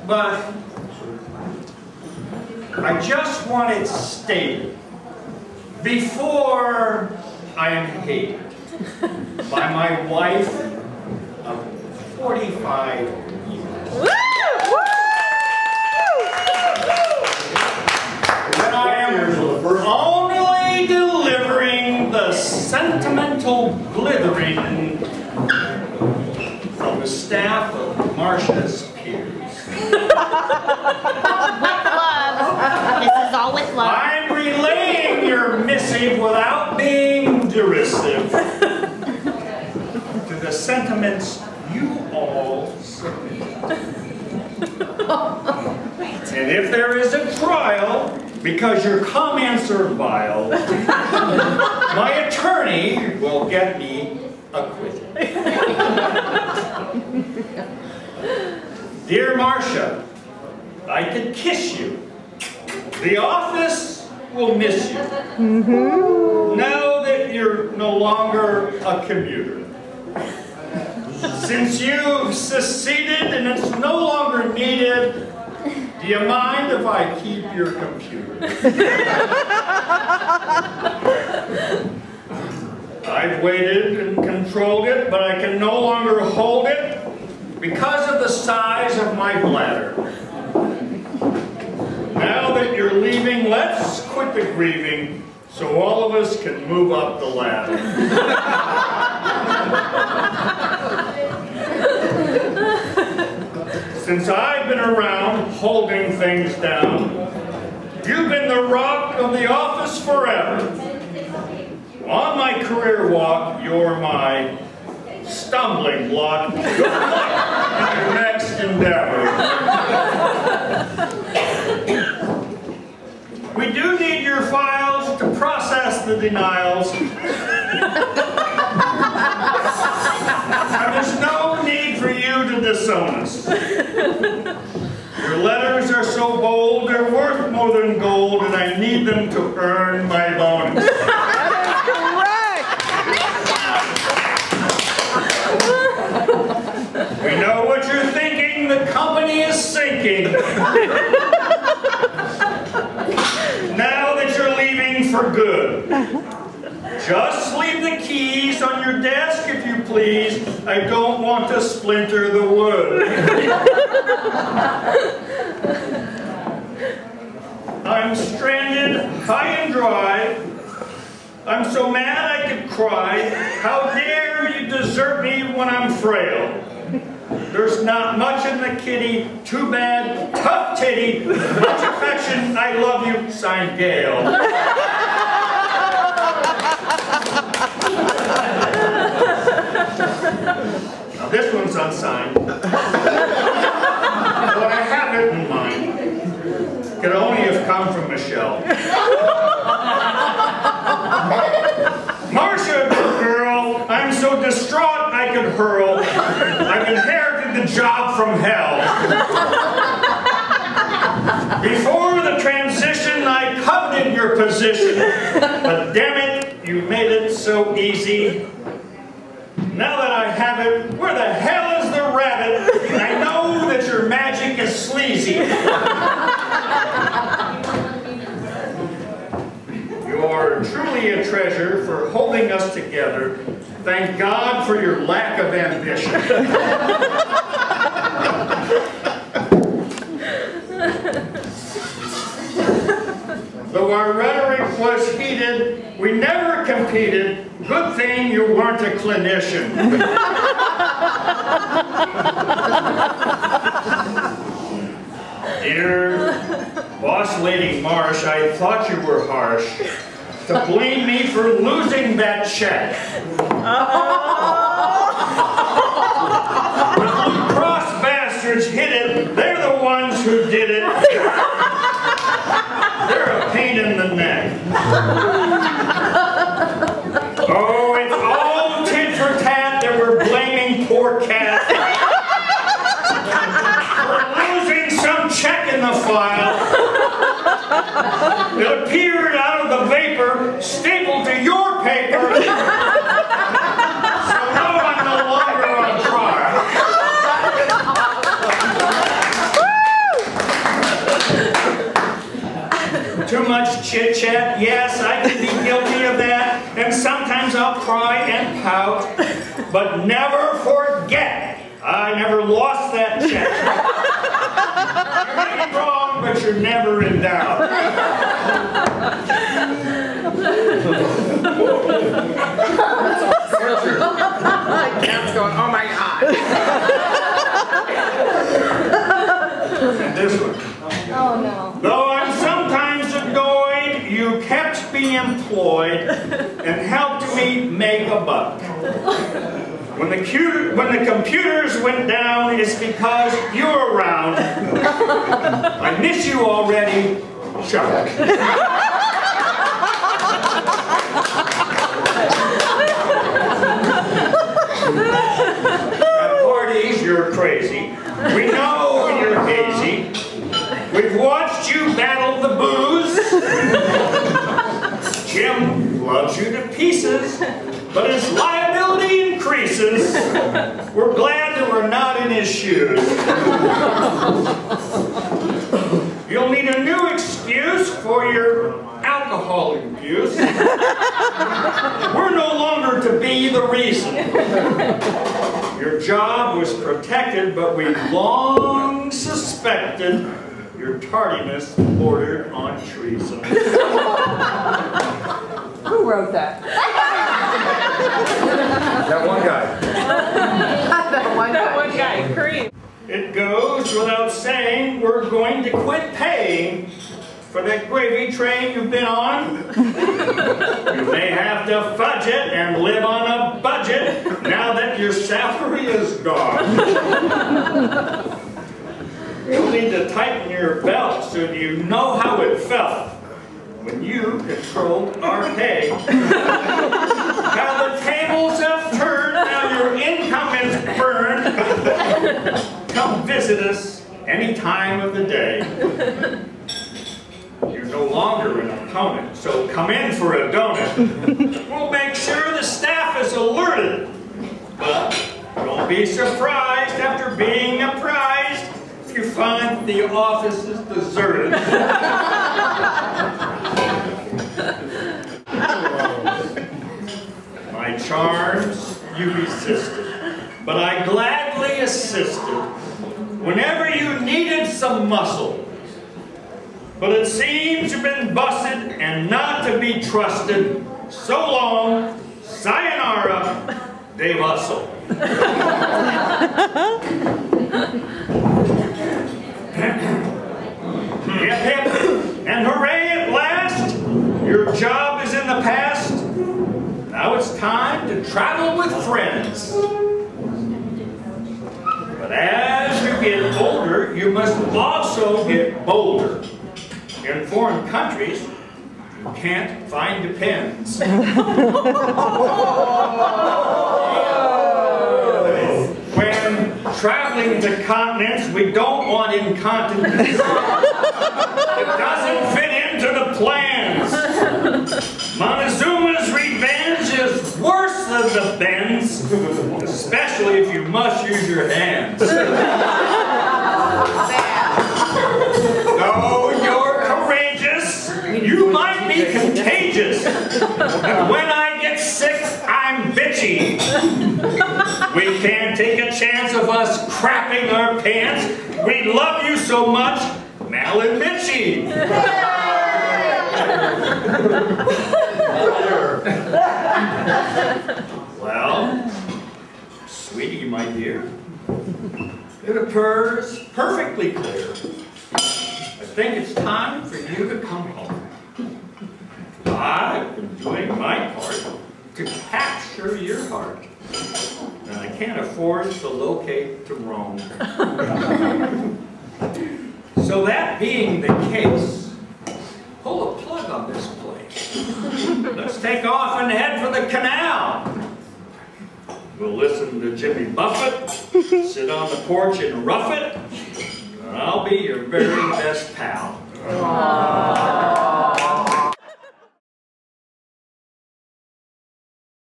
But I just want it stated before I am hated by my wife of 45 years. That I am only delivering the sentimental blithering from the staff of Marsha's peers. With love. This is all with love. I'm relaying your missive without being derisive to the sentiments you all submit. And if there is a trial, because your comments are vile, my attorney will get me acquitted. Dear Marsha, I could kiss you. The office will miss you. Now that you're no longer a commuter. Since you've seceded and it's no longer needed, do you mind if I keep your computer? I've waited and controlled it, but I can no longer hold it because of the size of my bladder. Now that you're leaving, let's quit the grieving so all of us can move up the ladder. Since I've been around holding things down, you've been the rock of the office forever. On my career walk, you're my stumbling block. Good luck in your next endeavor. We do need your files to process the denials. And there's no need for you to disown us. Your letters are so bold, they're worth more than gold, and I need them to earn my bonus. We know what you're thinking, the company is sinking. Now that you're leaving for good. Just leave the keys on your desk if you please. I don't want to splinter the wood. I'm stranded high and dry. I'm so mad I could cry. How dare you desert me when I'm frail? There's not much in the kitty, too bad, tough titty, much affection, I love you, signed Gail. Now this one's unsigned, but I have it in mind. Could only have come from Michelle. Marsha, good girl, I'm so distraught I could hurl. I've inherited the job from hell. Before the transition, I coveted your position, but damn it, you made it so easy. Now that I have it, where the hell is the rabbit? I know that your magic is sleazy. You're truly a treasure for holding us together. Thank God for your lack of ambition. Though our rhetoric was heated, we never competed. Good thing you weren't a clinician. Dear boss lady Marsh, I thought you were harsh to blame me for losing that check. When Blue Cross bastards hit it, they're the ones who did it. They're a pain in the neck. Oh, it's all tit for tat that we're blaming poor cat for losing some check in the file. It appeared out of the vapor, stapled to your paper. So no, I'm no longer on trial. chit-chat. Yes, I can be guilty of that. And sometimes I'll cry and pout. But never forget, I never lost that check. You may be wrong, but you're never in doubt. Cam's going, oh my God. And this one. Oh no. Though I'm sometimes annoyed, you kept me employed and helped me make a buck. When the computers went down, it's because you're around. I miss you already, Chuck. At parties, you're crazy. We know you're hazy. We've watched you battle the booze. Jim loves you to pieces, but his liability increases. We're glad that we're not in his shoes. You'll need a new excuse for your alcohol abuse. We're no longer to be the reason. Your job was protected, but we long suspected your tardiness bordered on treason. Who wrote that? That one guy. That one guy, Cream. It goes without saying we're going to quit paying for that gravy train you've been on. You may have to fudge it and live on a budget now that your salary is gone. You'll need to tighten your belt so you know how it felt when you controlled our pay. Now the tables have turned, now your income is burned. Come visit us any time of the day. You're no longer an opponent, so come in for a donut. We'll make sure the staff is alerted. But don't be surprised after being apprised if you find the office is deserted. My charms you resisted, but I gladly assisted whenever you needed some muscle. But it seems you've been busted and not to be trusted. So long, sayonara, Dave Russell. Hip hip and hooray at last! Your job is in the past. Now it's time to travel with friends. But as you get older, you must also get bolder. In foreign countries, you can't find depends. When traveling to continents, we don't want incontinence. It doesn't fit into the plans. Montezuma's revenge is worse than the bends, especially if you must use your hands. Oh, you're courageous. You might be contagious. And when I get sick, I'm bitchy. We can't take a chance of us crapping our pants. We love you so much, Mal and Mitchie. Well, sweetie, my dear, it appears perfectly clear. I think it's time for you to come home. I've been doing my part to capture your heart, and I can't afford to locate to roam. So that being the case, pull a plug on this place. Let's take off and head for the canal. We'll listen to Jimmy Buffett, sit on the porch and rough it, and I'll be your very best pal. Aww.